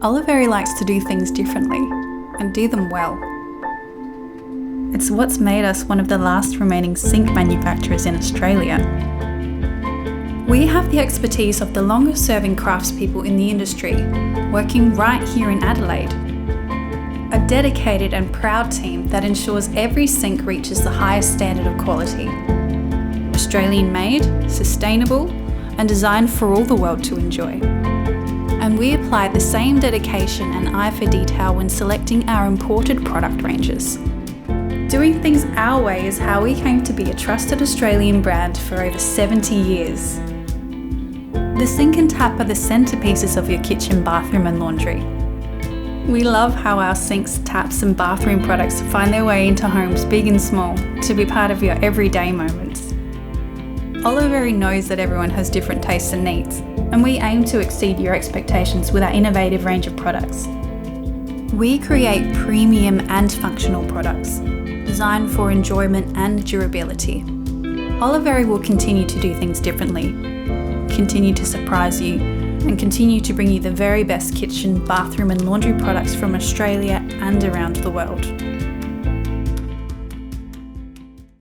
Oliveri likes to do things differently and do them well. It's what's made us one of the last remaining sink manufacturers in Australia. We have the expertise of the longest serving craftspeople in the industry, working right here in Adelaide. A dedicated and proud team that ensures every sink reaches the highest standard of quality. Australian made, sustainable, and designed for all the world to enjoy. And we apply the same dedication and eye for detail when selecting our imported product ranges. Doing things our way is how we came to be a trusted Australian brand for over 70 years. The sink and tap are the centerpieces of your kitchen, bathroom and laundry. We love how our sinks, taps and bathroom products find their way into homes big and small to be part of your everyday moments. Oliveri knows that everyone has different tastes and needs, and we aim to exceed your expectations with our innovative range of products. We create premium and functional products, designed for enjoyment and durability. Oliveri will continue to do things differently, continue to surprise you, and continue to bring you the very best kitchen, bathroom and laundry products from Australia and around the world.